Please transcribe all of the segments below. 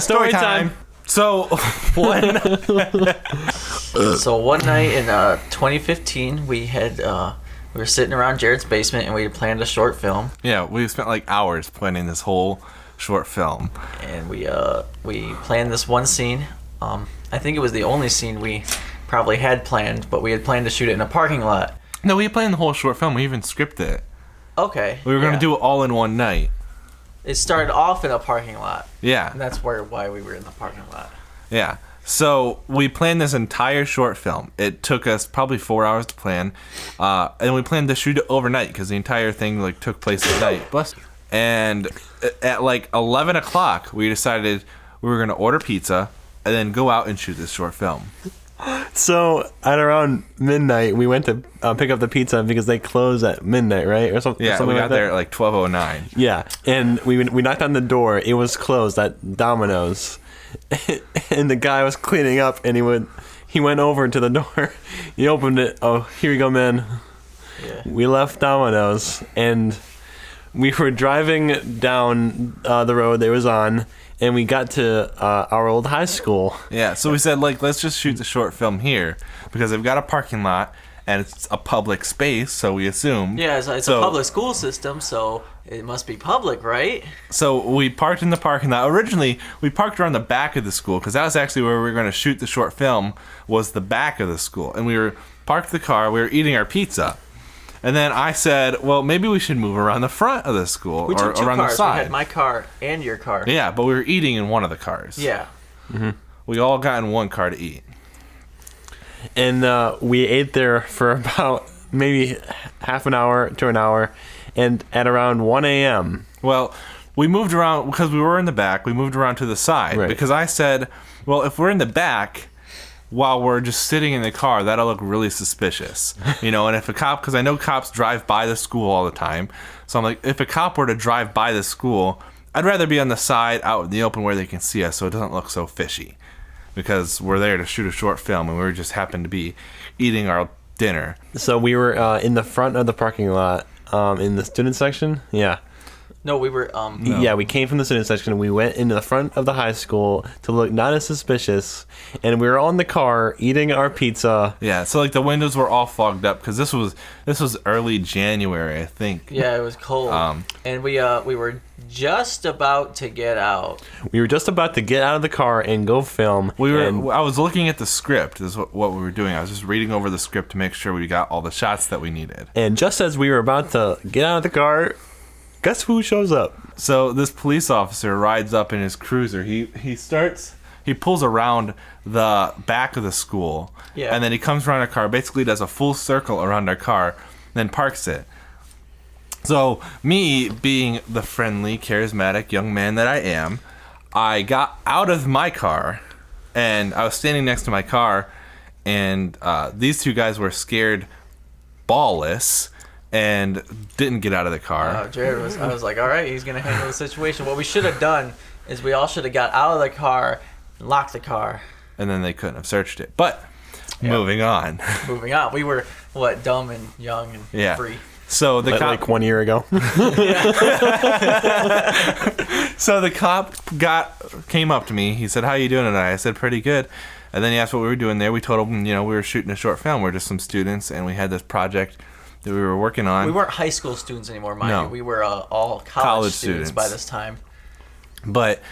Story time. So one night in 2015, we were sitting around Jared's basement and we had planned a short film. Yeah, we spent like hours planning this whole short film. And we planned this one scene. I think it was the only scene we probably had planned, but we had planned to shoot it in a parking lot. No, we planned the whole short film. We even scripted it. Okay. We were going to do it all in one night. It started off in a parking lot. Yeah. And that's why we were in the parking lot. Yeah. So we planned this entire short film. It took us probably 4 hours to plan. And we planned to shoot it overnight because the entire thing took place at night. Bless you. And at like 11 o'clock, we decided we were going to order pizza and then go out and shoot this short film. So at around midnight, we went to pick up the pizza because they close at midnight, right, or something. Yeah, something we like got that. there at like 12:09. Yeah, and we knocked on the door. It was closed at Domino's, and the guy was cleaning up, and he went over to the door. He opened it. Oh, here you go, man. Yeah. We left Domino's, and we were driving down the road they was on. And we got to our old high school. Yeah, so we said, let's just shoot the short film here because they've got a parking lot and it's a public space, so we assume. Yeah, it's a public school system, so it must be public, right? So we parked in the parking lot. Originally, we parked around the back of the school because that was actually where we were going to shoot the short film, was the back of the school. And we were parked the car, we were eating our pizza. And then I said, well, maybe we should move around the front of the school We took two around cars. the side. We had my car and your car. Yeah, but we were eating in one of the cars. Yeah. Mm-hmm. We all got in one car to eat. And we ate there for about maybe half an hour to an hour. And at around 1 a.m. Well, we moved around because we were in the back. We moved around to the side because I said, well, if we're in the back while we're just sitting in the car, that'll look really suspicious. And if a cop, because I know cops drive by the school all the time. So I'm like, if a cop were to drive by the school, I'd rather be on the side out in the open where they can see us so it doesn't look so fishy. Because we're there to shoot a short film and we just happened to be eating our dinner. So we were in the front of the parking lot in the student section. Yeah. No, we were... No. Yeah, we came from the student section. We went into the front of the high school to look not as suspicious. And we were on the car eating our pizza. Yeah, so the windows were all fogged up because this was early January, I think. Yeah, it was cold. And we were just about to get out. We were just about to get out of the car and go film. I was looking at the script, is what we were doing. I was just reading over the script to make sure we got all the shots that we needed. And just as we were about to get out of the car, guess who shows up? So this police officer rides up in his cruiser. He pulls around the back of the school. Yeah. And then he comes around our car, basically does a full circle around our car, then parks it. So me, being the friendly, charismatic young man that I am, I got out of my car and I was standing next to my car, and these two guys were scared ballless and didn't get out of the car. I was like, all right, he's going to handle the situation. What we should have done is we all should have got out of the car and locked the car. And then they couldn't have searched it. But moving on. Moving on. We were, dumb and young and free. So the cop, like 1 year ago. So the cop came up to me. He said, "How you doing tonight?" I said, "Pretty good." And then he asked what we were doing there. We told him, we were shooting a short film. We're just some students, and we had this project that we were working on. We weren't high school students anymore, mind you. We were all college students by this time. But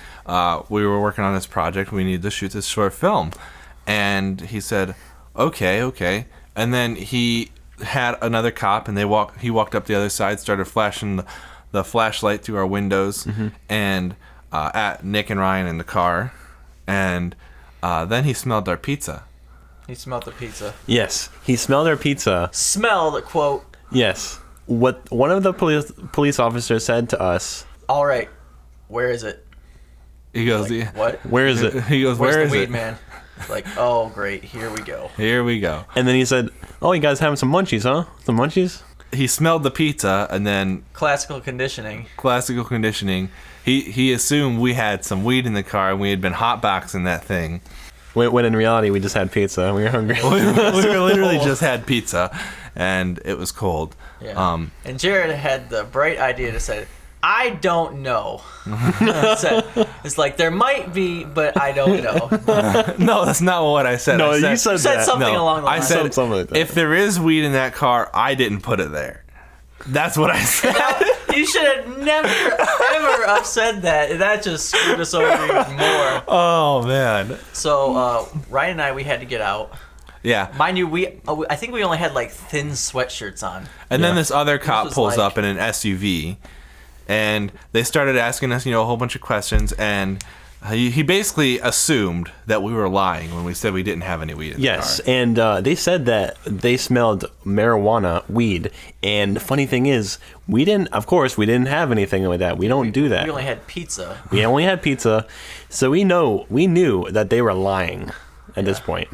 we were working on this project. We needed to shoot this short film. And he said, okay. And then he had another cop, and he walked up the other side, started flashing the flashlight through our windows, and at Nick and Ryan in the car. And then he smelled our pizza. He smelled the pizza. Yes, he smelled our pizza. Smelled, quote. Yes. What one of the police officers said to us. All right, where is it? He goes, what? Where is it? He goes, Where's where the is weed, it? man? Like, oh, great, here we go. Here we go. And then he said, "Oh, you guys having some munchies, huh? Some munchies?" He smelled the pizza, and then classical conditioning. He assumed we had some weed in the car, and we had been hotboxing that thing. When in reality, we just had pizza and we were hungry. we literally just had pizza, and it was cold. Yeah. And Jared had the bright idea to say, I don't know. It's like, there might be, but I don't know. No, that's not what I said. No, I said, you said that. something along the I lines. said, Something like that. if there is weed in that car, I didn't put it there. That's what I said. You should have never, ever have said that. That just screwed us over even more. Oh, man. So, Ryan and I, we had to get out. Yeah. Mind you, I think we only had like thin sweatshirts on. And then this other cop was pulls like- up in an SUV, and they started asking us, a whole bunch of questions, and he basically assumed that we were lying when we said we didn't have any weed in Yes, the car. and they said that they smelled marijuana, weed, and the funny thing is, we didn't have anything like that. We don't do that. We only had pizza. We only had pizza, so we knew that they were lying at this point.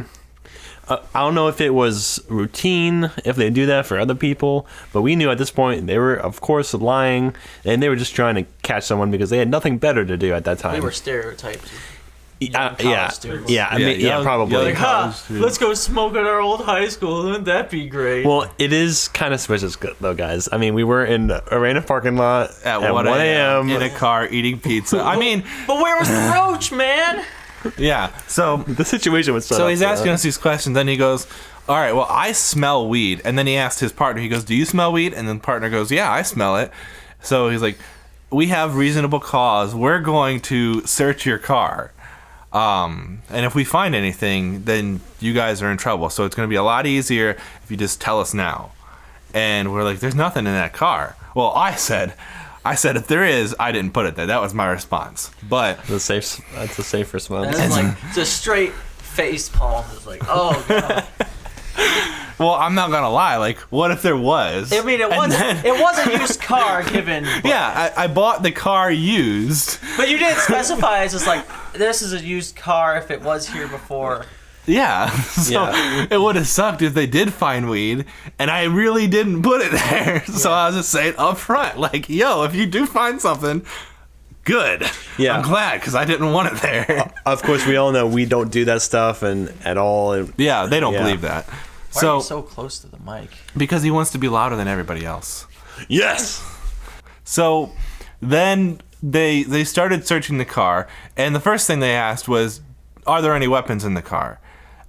I don't know if it was routine, if they do that for other people, but we knew at this point they were, of course, lying, and they were just trying to catch someone because they had nothing better to do at that time. We were stereotyped. yeah, students. yeah, I mean, young- probably. young Like, ha, college students. let's go smoke at our old high school. Wouldn't that be great? Well, it is kind of suspicious, though, guys. I mean, we were in a random parking lot At 1 a.m. in a car eating pizza. I mean, but where was the roach, man? yeah. So The situation was set So up he's for asking that. us these questions. Then he goes, all right, well, I smell weed. And then he asked his partner, he goes, do you smell weed? And then the partner goes, yeah, I smell it. So he's like, we have reasonable cause. We're going to search your car. And if we find anything, then you guys are in trouble. So it's going to be a lot easier if you just tell us now. And we're like, there's nothing in that car. Well, I said, if there is, I didn't put it there. That was my response. But That's a safe response. And it's like just straight face palm. It's like, oh god. well, I'm not gonna lie. Like, what if there was? I mean, it was a used car given. But, Yeah, I bought the car used. but you didn't specify. It's just like, this is a used car if it was here before. Yeah, so Yeah. it would have sucked if they did find weed, and I really didn't put it there. So I was just saying up front, like, yo, if you do find something, good. Yeah. I'm glad, because I didn't want it there. Of course, we all know we don't do that stuff and at all. And Yeah, they don't Yeah. believe that. Why are So, you so close to the mic? because he wants to be louder than everybody else. yes, So then they started searching the car, and the first thing they asked was, are there any weapons in the car?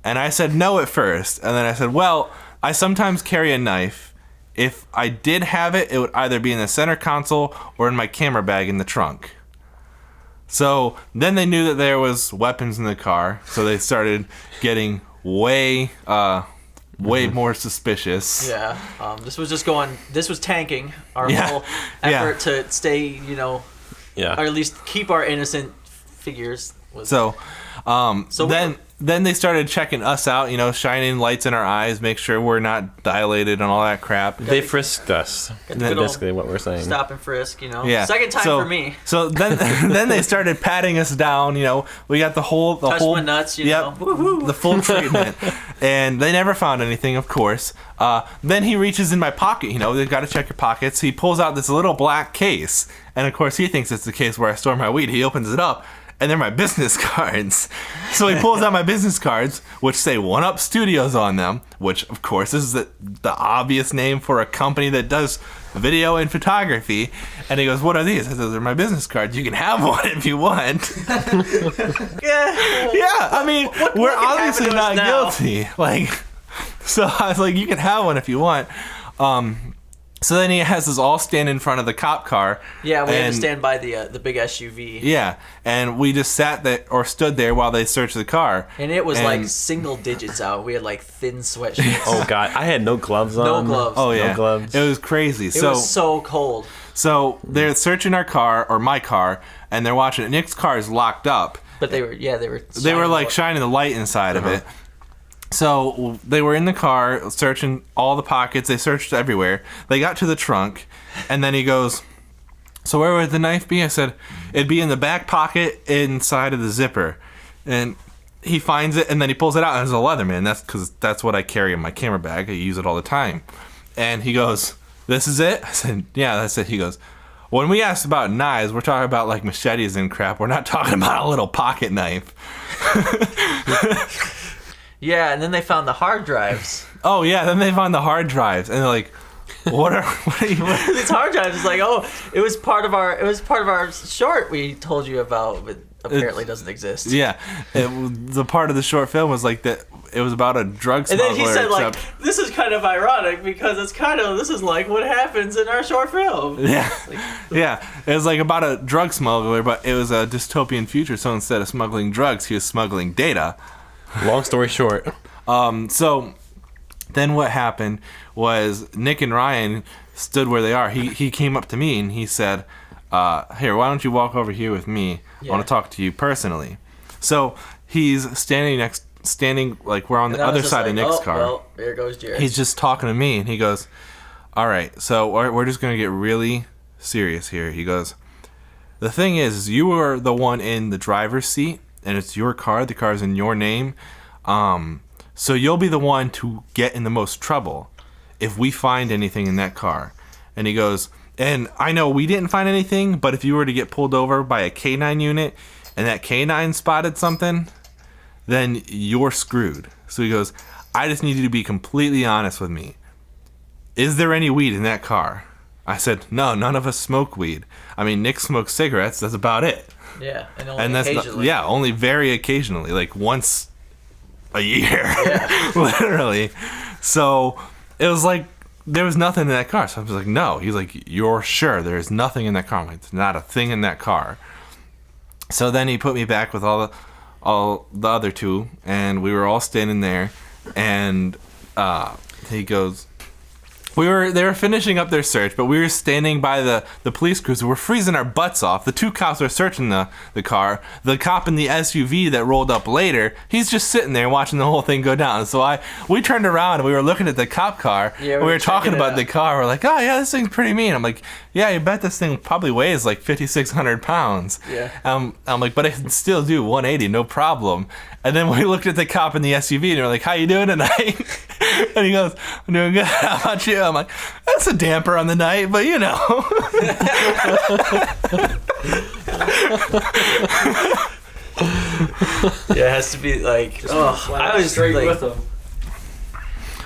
And I said no at first, and then I said, well, I sometimes carry a knife. If I did have it, it would either be in the center console or in my camera bag in the trunk. So then they knew that there was weapons in the car, so they started getting way more suspicious. Yeah. This was tanking our Yeah. whole Yeah. effort to stay, or yeah. at least keep our innocent figures. So, So then they started checking us out, shining lights in our eyes, make sure we're not dilated and all that crap. They frisked us. Got the That's good old basically what we're saying. Stop and frisk, Yeah. Second time So- for me. So then then they started patting us down, we got the whole Touch my nuts, yep, Woohoo. the full treatment. And they never found anything, of course. Then he reaches in my pocket, they've got to check your pockets. He pulls out this little black case, and of course he thinks it's the case where I store my weed. He opens it up, and they're my business cards. So he pulls out my business cards, which say One Up Studios on them, which of course is the obvious name for a company that does video and photography. And he goes, what are these? I said, those are my business cards. You can have one if you want. Yeah. Yeah, I mean, we're what can obviously happen to us not now? guilty. Like, so I was like, you can have one if you want. So then he has us all stand in front of the cop car. Yeah, we had and- to stand by the big SUV. Yeah, and we just sat there or stood there while they searched the car. And it was like And- single digits out. We had like thin sweatshirts. Oh god, I had no gloves on. No gloves. Oh yeah, No gloves. It was crazy. It was so cold. So they're searching our car or my car, and they're watching it. Nick's car is locked up. But they were They were like shining the light inside of it. So they were in the car searching all the pockets. They searched everywhere. They got to the trunk, and then he goes, so where would the knife be? I said, it'd be in the back pocket inside of the zipper. And he finds it, and then he pulls it out, and it's a Leatherman. That's because that's what I carry in my camera bag. I use it all the time. And he goes, this is it? I said, yeah, that's it. He goes, when we asked about knives, we're talking about like machetes and crap. We're not talking about a little pocket knife. Yeah, and then they found the hard drives. Oh, yeah, then they found the hard drives. And they're like, What are you? These hard drives? It's like, oh, it was part of our short we told you about, but apparently doesn't exist. Yeah, the part of the short film was like that. It was about a drug And smuggler. then he said, like, this is kind of ironic because this is like what happens in our short film. Yeah, yeah. It was like about a drug smuggler, but it was a dystopian future. So instead of smuggling drugs, he was smuggling data. Long story short. So then what happened was Nick and Ryan stood where they are. He came up to me and he said, here, why don't you walk over here with me? I want to talk to you personally. So he's standing like we're on the other side of Nick's car. Well, there goes Jared. He's just talking to me and he goes, all right, so we're just going to get really serious here. He goes, the thing is you are the one in the driver's seat and it's your car. The car's in your name. So you'll be the one to get in the most trouble if we find anything in that car. And he goes, and I know we didn't find anything, but if you were to get pulled over by a K9 unit and that K9 spotted something, then you're screwed. So he goes, I just need you to be completely honest with me. Is there any weed in that car? I said, no, none of us smoke weed. I mean, Nick smokes cigarettes. That's about it. Yeah, and only occasionally. Only very occasionally, like once a year, literally. So it was like there was nothing in that car. So I was like, no. He's like, you're sure there's nothing in that car? I'm like, there's not a thing in that car. So then he put me back with all the other two, and we were all standing there, and he goes, they were finishing up their search, but we were standing by the police cruiser. We're freezing our butts off. The two cops were searching the car. The cop in the SUV that rolled up later, he's just sitting there watching the whole thing go down. So we turned around and we were looking at the cop car. Yeah, we were talking about the car. We're like, oh yeah, this thing's pretty mean. I'm like, yeah, you bet this thing probably weighs like 5,600 pounds. Yeah. I'm like, but it can still do 180, no problem. And then we looked at the cop in the SUV and we're like, how you doing tonight? And he goes, I'm doing good. How about you? I'm like, that's a damper on the night, but you know. Yeah, it has to be like, I was straight like, with him.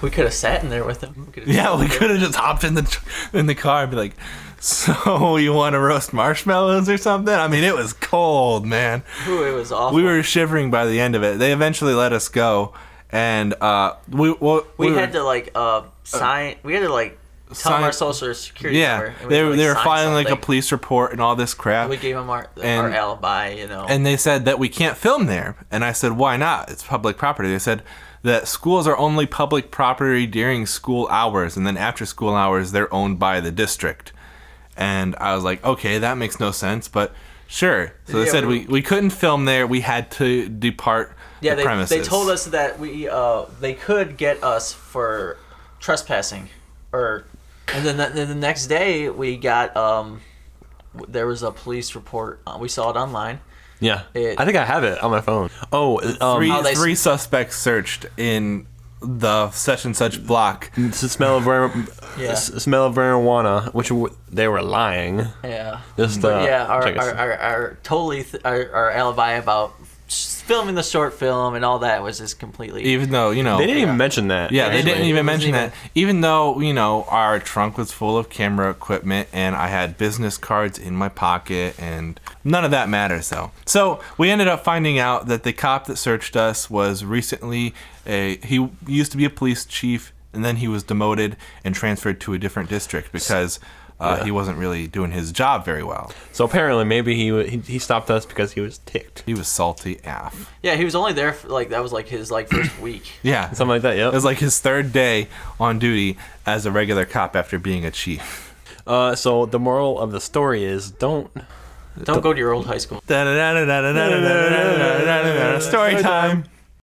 We could have sat in there with him. We could have just hopped in the car and be like, so you want to roast marshmallows or something? I mean, it was cold, man. Ooh, it was awful. We were shivering by the end of it. They eventually let us go, and we had to like sign. We had to like tell them our social security number. Yeah, they were filing like a police report and all this crap. We gave them our alibi, you know. And they said that we can't film there, and I said, why not? It's public property. They said that schools are only public property during school hours, and then after school hours, they're owned by the district. And I was like, okay, that makes no sense, but sure. So they said we couldn't film there. We had to depart the premises. They told us that they could get us for trespassing, and then the next day we got there was a police report. We saw it online. Yeah, I think I have it on my phone. Oh, three suspects searched in the such and such block. It's the smell of smell of marijuana, which they were lying. Yeah. Just our alibi about filming the short film and all that was just completely. Even though they didn't even mention that. Yeah, they didn't even mention that. Even though our trunk was full of camera equipment and I had business cards in my pocket and none of that matters though. So we ended up finding out that the cop that searched us was recently he used to be a police chief and then he was demoted and transferred to a different district because he wasn't really doing his job very well. So apparently, maybe he stopped us because he was ticked. He was salty AF. Yeah, he was only there for, that was his first week. Yeah, something like that. Yep. It was like his third day on duty as a regular cop after being a chief. So the moral of the story is don't go to your old high school. Story time.